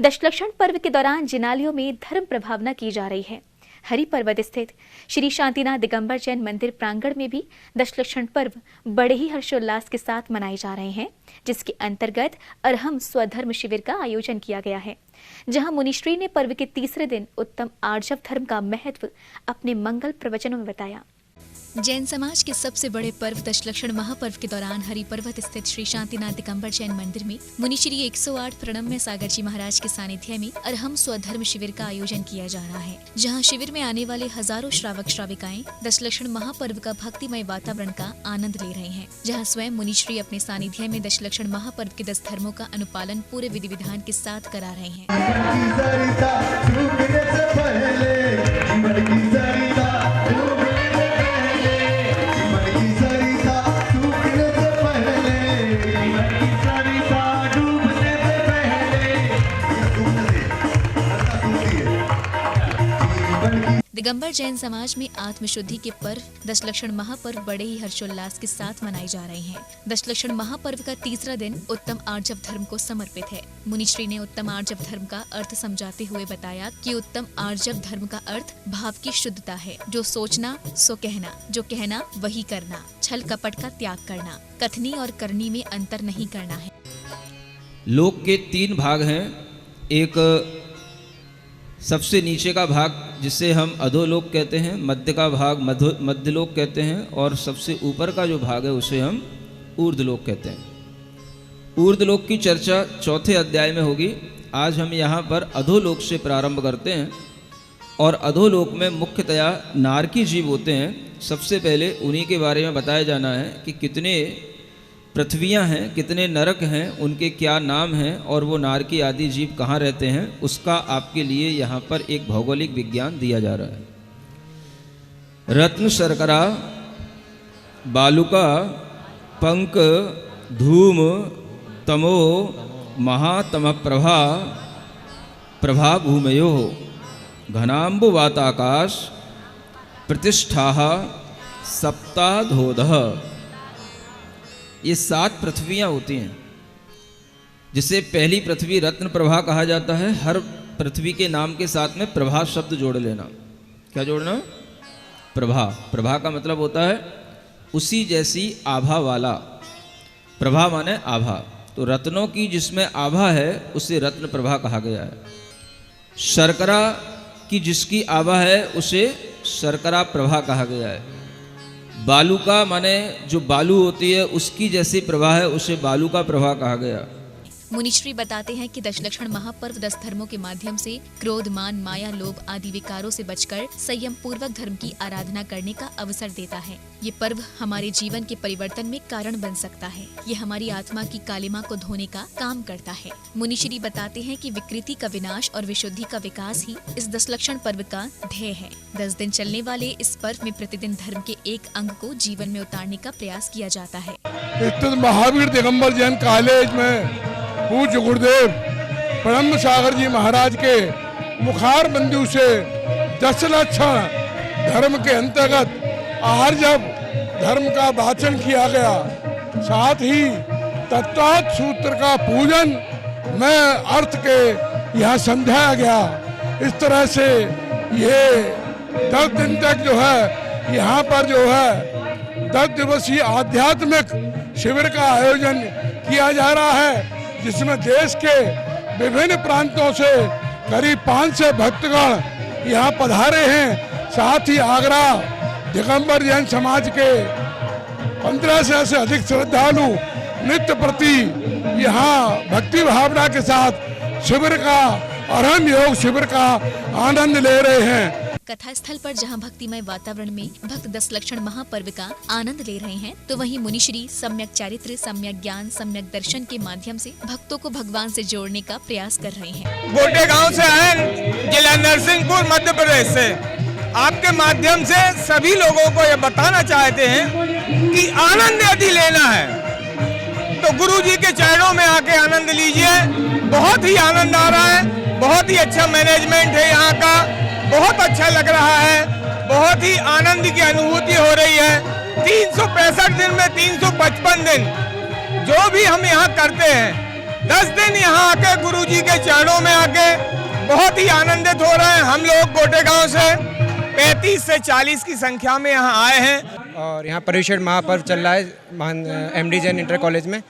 दशलक्षण पर्व के दौरान जिनालियों में धर्म प्रभावना की जा रही है। हरि पर्वत स्थित श्री शांतिनाथ दिगंबर जैन मंदिर प्रांगण में भी दशलक्षण पर्व बड़े ही हर्षोल्लास के साथ मनाए जा रहे हैं, जिसके अंतर्गत अरहम स्वधर्म शिविर का आयोजन किया गया है, जहां मुनिश्री ने पर्व के तीसरे दिन उत्तम आर्जव धर्म का महत्व अपने मंगल प्रवचनों में बताया। जैन समाज के सबसे बड़े पर्व दशलक्षण महापर्व के दौरान हरि पर्वत स्थित श्री शांतिनाथ दिगंबर जैन मंदिर में मुनिश्री 108 प्रणम्य सागर जी महाराज के सानिध्य में अरहम स्वधर्म शिविर का आयोजन किया जा रहा है, जहां शिविर में आने वाले हजारों श्रावक श्राविकाएं दशलक्षण महापर्व का भक्तिमय वातावरण का आनंद ले रहे हैं, जहां स्वयं मुनिश्री अपने सानिध्य में दशलक्षण महापर्व के 10 धर्मों का अनुपालन पूरे विधि विधान के साथ करा रहे हैं। दिगंबर जैन समाज में आत्मशुद्धि के पर्व दशलक्षण महापर्व बड़े ही हर्षोल्लास के साथ मनाए जा रहे हैं। दशलक्षण महापर्व का तीसरा दिन उत्तम आर्जव धर्म को समर्पित है। मुनिश्री ने उत्तम आर्जव धर्म का अर्थ समझाते हुए बताया कि उत्तम आर्जव धर्म का अर्थ भाव की शुद्धता है, जो सोचना सो कहना, जो कहना वही करना, छल कपट का त्याग करना, कथनी और करनी में अंतर नहीं करना है। लोक के 3 भाग हैं। एक सबसे नीचे का भाग जिसे हम अधोलोक कहते हैं, मध्य का भाग मध्यलोक कहते हैं, और सबसे ऊपर का जो भाग है उसे हम ऊर्ध्वलोक कहते हैं। ऊर्ध्वलोक की चर्चा 4थे अध्याय में होगी। आज हम यहाँ पर अधोलोक से प्रारंभ करते हैं, और अधोलोक में मुख्यतया नारकी जीव होते हैं। सबसे पहले उन्हीं के बारे में बताया जाना है कि कितने पृथ्वियाँ हैं, कितने नरक हैं, उनके क्या नाम हैं, और वो नारकी आदि जीव कहाँ रहते हैं, उसका आपके लिए यहाँ पर एक भौगोलिक विज्ञान दिया जा रहा है। रत्न शर्करा, बालुका, पंक, धूम, तमो, महातम प्रभा, प्रभा भूमयो, घनाम्बुवाताकाश, प्रतिष्ठा, सप्ताधोदः, ये 7 पृथ्वियाँ होती हैं, जिसे पहली पृथ्वी रत्न प्रभा कहा जाता है। हर पृथ्वी के नाम के साथ में प्रभा शब्द जोड़ लेना। क्या जोड़ना? प्रभा। प्रभा का मतलब होता है उसी जैसी आभा वाला। प्रभा माने आभा, तो रत्नों की जिसमें आभा है उसे रत्न प्रभा कहा गया है। शर्करा की जिसकी आभा है उसे शर्करा प्रभा कहा गया है। बालुका माने जो बालू होती है उसकी जैसी प्रभा है उसे बालुका प्रभा कहा गया। मुनिश्री बताते हैं कि दशलक्षण महापर्व 10 धर्मों के माध्यम से क्रोध, मान, माया, लोभ आदि विकारों से बचकर संयम पूर्वक धर्म की आराधना करने का अवसर देता है। ये पर्व हमारे जीवन के परिवर्तन में कारण बन सकता है। ये हमारी आत्मा की कालिमा को धोने का काम करता है। मुनिश्री बताते हैं कि विकृति का विनाश और विशुद्धि का विकास ही इस दशलक्षण पर्व का ध्येय है। 10 दिन चलने वाले इस पर्व में प्रतिदिन धर्म के एक अंग को जीवन में उतारने का प्रयास किया जाता है। महावीर दिगंबर जैन कॉलेज में पूज्य गुरुदेव ब्रह्म सागर जी महाराज के मुखार बिंदु से दशलक्षण धर्म के अंतर्गत आर्जव धर्म का वाचन किया गया। साथ ही तत्वात् सूत्र का पूजन में अर्थ के यहाँ समझाया गया। इस तरह से ये 10 दिन तक जो है यहाँ पर जो है 10 दिवसीय आध्यात्मिक शिविर का आयोजन किया जा रहा है, जिसमें देश के विभिन्न प्रांतों से करीब 500 भक्तगण यहाँ पधारे हैं। साथ ही आगरा दिगंबर जैन समाज के 1500 से अधिक श्रद्धालु नित्य प्रति यहाँ भक्ति भावना के साथ शिविर का अरहम योग शिविर का आनंद ले रहे हैं। कथा स्थल पर जहां भक्तिमय वातावरण में भक्त दशलक्षण महापर्व का आनंद ले रहे हैं, तो वहीं मुनिश्री सम्यक चारित्र, सम्यक ज्ञान, सम्यक दर्शन के माध्यम से भक्तों को भगवान से जोड़ने का प्रयास कर रहे हैं। गोटे गांव से आए, जिला नरसिंहपुर, मध्य प्रदेश से। आपके माध्यम से सभी लोगों को ये बताना चाहते हैं कि आनंद यदि लेना है तो गुरु जी के चरणों में आके आनंद लीजिए। बहुत ही आनंद आ रहा है, बहुत ही अच्छा मैनेजमेंट है यहाँ का, बहुत अच्छा लग रहा है, बहुत ही आनंद की अनुभूति हो रही है। 365 दिन में 355 दिन जो भी हम यहाँ करते हैं 10 दिन यहाँ आके गुरुजी के चरणों में आके बहुत ही आनंदित हो रहे हैं। हम लोग गोटे गांव से 35 से 40 की संख्या में यहाँ आए हैं और यहाँ पर्युषण महापर्व चल रहा है एमडी जैन इंटर कॉलेज में,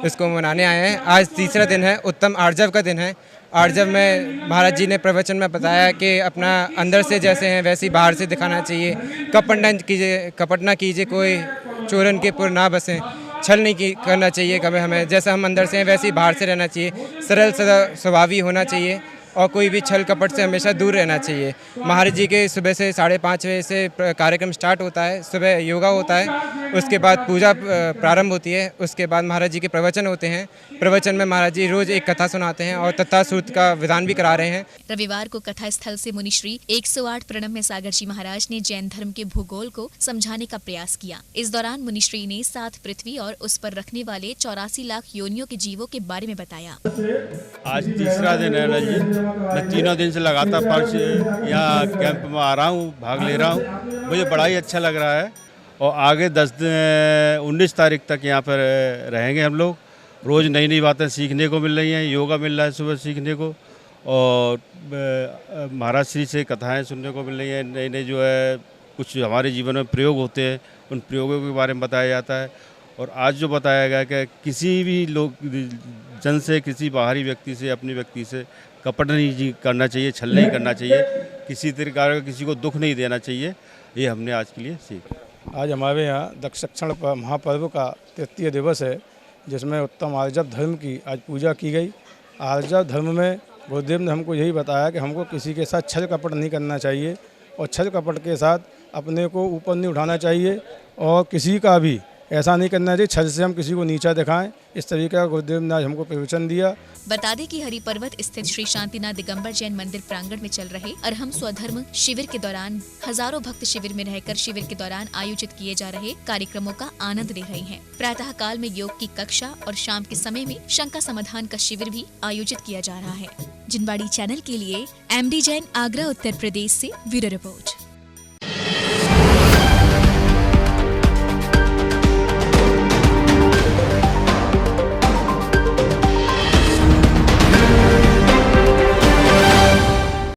इसको मनाने आए हैं। आज तीसरा दिन है, उत्तम आर्जव का दिन है। आर्जव में महाराज जी ने प्रवचन में बताया कि अपना अंदर से जैसे हैं वैसे ही बाहर से दिखाना चाहिए। कपट ना कीजिए, कोई चोरन के पुर ना बसें, छल नहीं करना चाहिए कभी हमें। जैसा हम अंदर से हैं वैसे ही बाहर से रहना चाहिए। सरल सदा स्वभावी होना चाहिए और कोई भी छल कपट से हमेशा दूर रहना चाहिए। महाराज जी के सुबह से 5:30 बजे से कार्यक्रम स्टार्ट होता है। सुबह योगा होता है, उसके बाद पूजा प्रारंभ होती है, उसके बाद महाराज जी के प्रवचन होते हैं। प्रवचन में महाराज जी रोज एक कथा सुनाते हैं और तत्तासूत्र का विधान भी करा रहे हैं। रविवार को कथा स्थल से मुनिश्री 108 प्रणम्य सागर जी महाराज ने जैन धर्म के भूगोल को समझाने का प्रयास किया। इस दौरान मुनिश्री ने 7 पृथ्वी और उस पर रखने वाले 84 लाख योनियों के जीवों के बारे में बताया। आज तीसरा दिन है ना जी, मैं 3 दिन से लगातार यहाँ कैंप में आ रहा हूँ, भाग ले रहा हूँ। मुझे बड़ा ही अच्छा लग रहा है और आगे 19 तारीख तक यहाँ पर रहेंगे हम लोग। रोज़ नई नई बातें सीखने को मिल रही हैं, योगा मिल रहा है सुबह सीखने को और महाराज श्री से कथाएं सुनने को मिल रही हैं। नई नई जो है कुछ हमारे जीवन में प्रयोग होते हैं, उन प्रयोगों के बारे में बताया जाता है। और आज जो बताया गया कि किसी भी लोग जन से, किसी बाहरी व्यक्ति से, अपने व्यक्ति से कपट नहीं करना चाहिए, छल नहीं करना चाहिए, किसी प्रकार का किसी को दुख नहीं देना चाहिए। ये हमने आज के लिए सीखा। आज हमारे यहाँ दशलक्षण महापर्व का 33 दिवस है, जिसमें उत्तम आर्जव धर्म की आज पूजा की गई। आर्जव धर्म में गुरुदेव ने हमको यही बताया कि हमको किसी के साथ छल कपट नहीं करना चाहिए और छल कपट के साथ अपने को ऊपर नहीं उठाना चाहिए और किसी का भी ऐसा नहीं करना चाहिए छल से हम किसी को नीचा दिखाएं। इस तरीके का गुरुदेव ने आज हमको प्रवचन दिया। बता दें कि हरि पर्वत स्थित श्री शांतिनाथ दिगंबर जैन मंदिर प्रांगण में चल रहे अरहम स्वधर्म शिविर के दौरान हजारों भक्त शिविर में रहकर शिविर के दौरान आयोजित किए जा रहे कार्यक्रमों का आनंद ले रहे हैं। प्रातः काल में योग की कक्षा और शाम के समय में शंका समाधान का शिविर भी आयोजित किया जा रहा है। जिनवाड़ी चैनल के लिए MD जैन, आगरा, उत्तर प्रदेश से ब्यूरो रिपोर्ट।